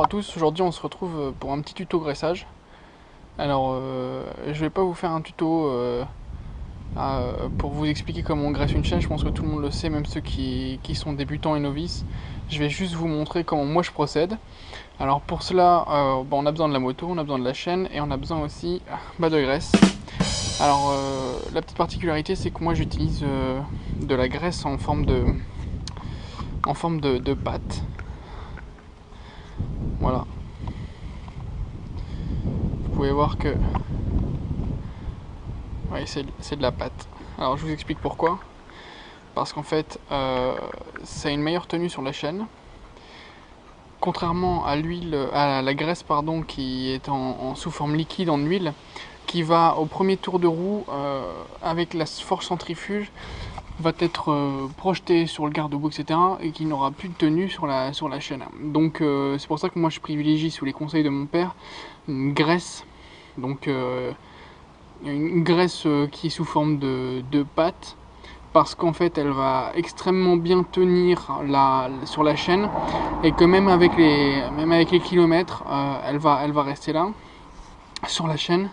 Bonjour à tous, aujourd'hui on se retrouve pour un petit tuto graissage. Alors je vais pas vous faire un tuto pour vous expliquer comment on graisse une chaîne, je pense que tout le monde le sait, même ceux qui sont débutants et novices. Je vais juste vous montrer comment moi je procède. Alors pour cela, on a besoin de la moto, on a besoin de la chaîne et on a besoin aussi de graisse. Alors la petite particularité c'est que moi j'utilise de la graisse en forme de pâte. Voilà. Vous pouvez voir que oui, c'est de la pâte. Alors je vous explique pourquoi. Parce qu'en fait, ça a une meilleure tenue sur la chaîne. Contrairement à l'huile, à la graisse pardon, qui est sous forme liquide en huile, qui va au premier tour de roue avec la force centrifuge va être projeté sur le garde-boue, etc. et qui n'aura plus de tenue sur la chaîne. Donc c'est pour ça que moi je privilégie, sous les conseils de mon père, une graisse. Donc une graisse qui est sous forme de pâte, parce qu'en fait elle va extrêmement bien tenir sur la chaîne et que même avec les kilomètres elle va rester là sur la chaîne,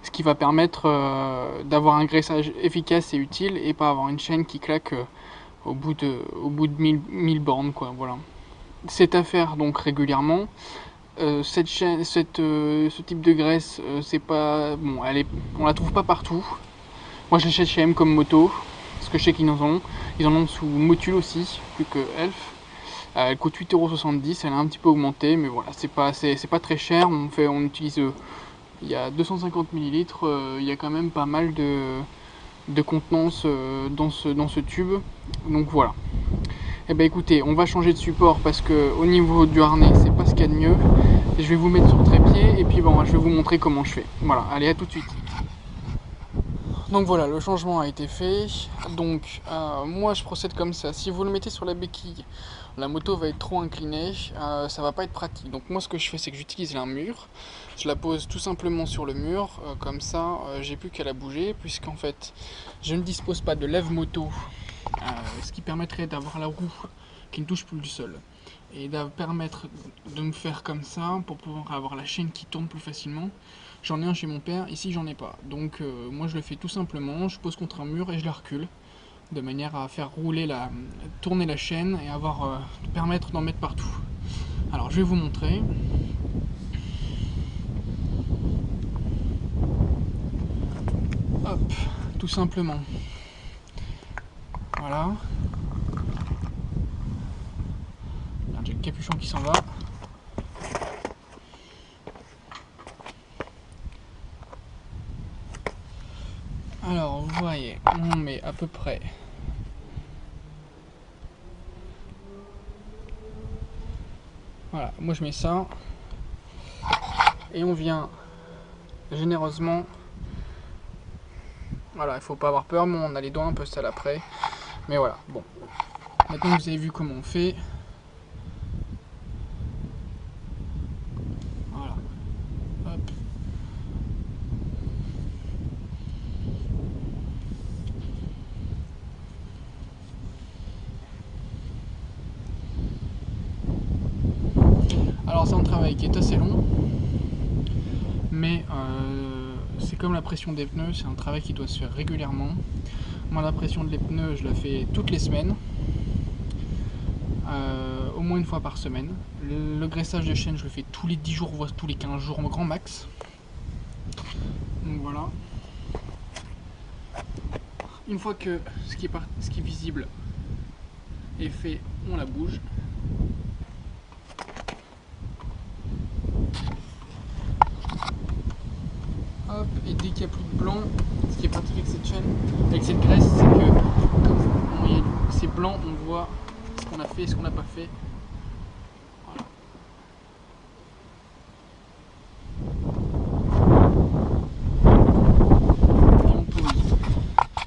ce qui va permettre d'avoir un graissage efficace et utile et pas avoir une chaîne qui claque au bout de 1000 bornes quoi. Voilà. C'est à faire donc régulièrement. Ce type de graisse, c'est pas bon, on la trouve pas partout. Moi je l'achète chez M comme Moto, parce que je sais qu'ils en ont. Ils en ont sous Motul aussi, plus que Elf. Elle coûte 8,70 €, elle a un petit peu augmenté, mais voilà, c'est pas très cher. On utilise, il y a 250 ml, il y a quand même pas mal de contenance dans ce tube. Donc voilà. Et ben écoutez, on va changer de support parce que au niveau du harnais, c'est pas ce qu'il y a de mieux. Et je vais vous mettre sur le trépied et puis bon, je vais vous montrer comment je fais. Voilà, allez, à tout de suite. Donc voilà, le changement a été fait. Donc moi je procède comme ça. Si vous le mettez sur la béquille, la moto va être trop inclinée, ça va pas être pratique. Donc moi ce que je fais, c'est que j'utilise un mur. Je la pose tout simplement sur le mur, comme ça j'ai plus qu'à la bouger, puisqu'en fait je ne dispose pas de lève-moto, ce qui permettrait d'avoir la roue qui ne touche plus le sol. Et de permettre de me faire comme ça pour pouvoir avoir la chaîne qui tourne plus facilement. J'en ai un chez mon père, ici j'en ai pas. Donc moi je le fais tout simplement, je pose contre un mur et je la recule, de manière à faire tourner la chaîne et permettre d'en mettre partout. Alors je vais vous montrer. Hop, tout simplement. Voilà. J'ai le capuchon qui s'en va. Alors vous voyez, on met à peu près voilà, moi je mets ça et on vient généreusement, voilà, il faut pas avoir peur, mais on a les doigts un peu sales après, mais voilà, bon, maintenant que vous avez vu comment on fait, voilà, hop. Alors c'est un travail qui est assez long, mais c'est comme la pression des pneus, c'est un travail qui doit se faire régulièrement. Moi la pression des pneus, je la fais toutes les semaines, au moins une fois par semaine. Le graissage de chaîne, je le fais tous les 10 jours, voire tous les 15 jours au grand max. Donc voilà. Une fois que ce qui est visible est fait, on la bouge. Hop, et dès qu'il n'y a plus de blanc, ce qui est pratique avec cette chaîne, avec cette graisse, c'est que comme c'est blanc, on voit ce qu'on a fait et ce qu'on n'a pas fait. Voilà. Et on pose.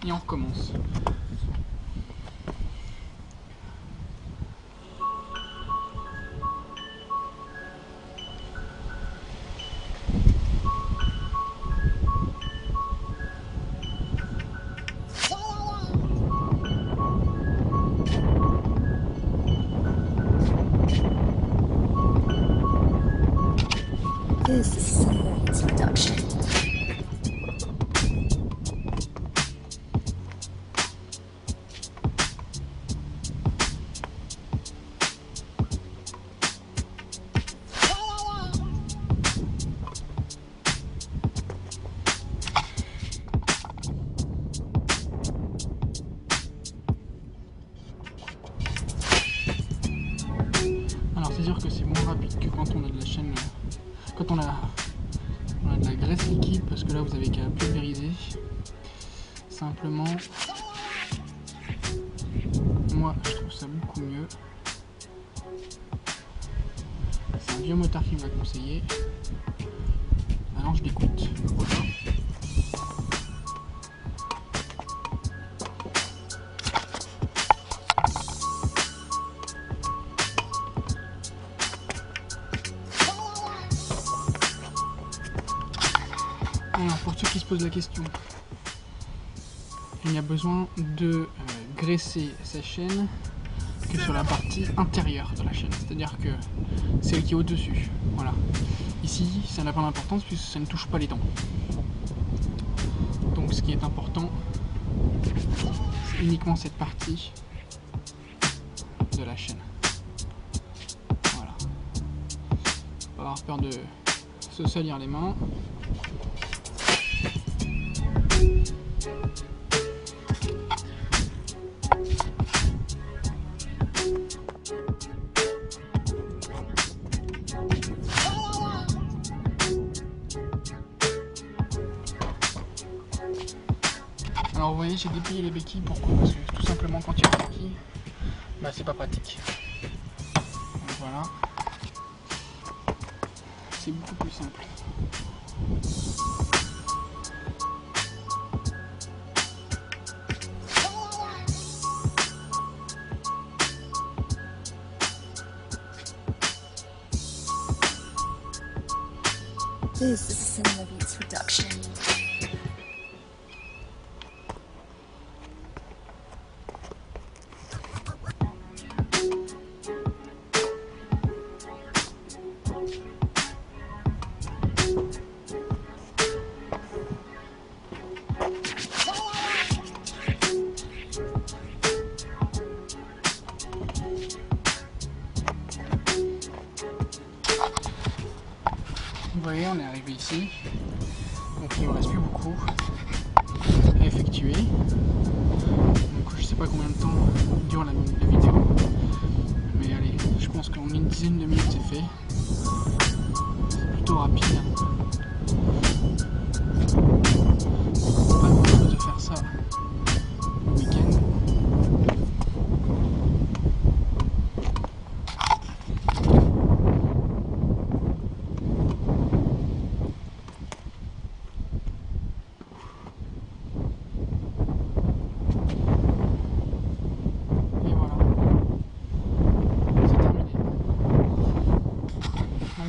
Et on recommence. que quand on a de la chaîne, quand on a de la graisse liquide, parce que là vous avez qu'à pulvériser. Simplement, moi je trouve ça beaucoup mieux. C'est un vieux motard qui me l'a conseillé. Alors je l'écoute. Alors pour ceux qui se posent la question, il n'y a besoin de graisser sa chaîne que sur la partie intérieure de la chaîne, c'est-à-dire que celle qui est au-dessus. Voilà. Ici, ça n'a pas d'importance puisque ça ne touche pas les dents. Donc ce qui est important, c'est uniquement cette partie de la chaîne. Voilà. Pas avoir peur de se salir les mains. Alors vous voyez, j'ai déplié les béquilles. Pourquoi? Parce que tout simplement quand il y a des béquilles, bah c'est pas pratique. Donc voilà, c'est beaucoup plus simple. This is a Cinema Beats production. Vous voyez, on est arrivé ici, donc il ne me reste plus beaucoup à effectuer. Donc je sais pas combien de temps dure la vidéo, mais allez, je pense qu'en une dizaine de minutes c'est fait. C'est plutôt rapide. Pas grand chose de faire ça le week-end.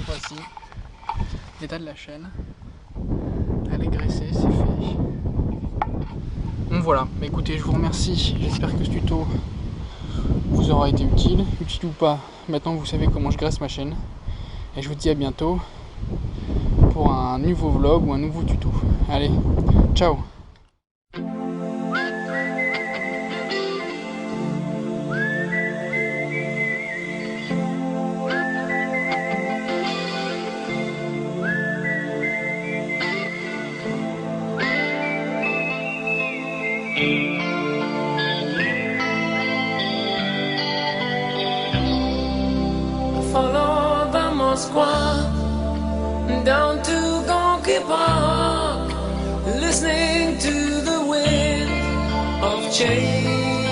Voici l'état de la chaîne, elle est graissée, c'est fait. Donc voilà, bah écoutez, je vous remercie, j'espère que ce tuto vous aura été utile ou pas. Maintenant vous savez comment je graisse ma chaîne, et je vous dis à bientôt pour un nouveau vlog ou un nouveau tuto. Allez, ciao. Follow the Moskwa down to Gonky Park, listening to the wind of change.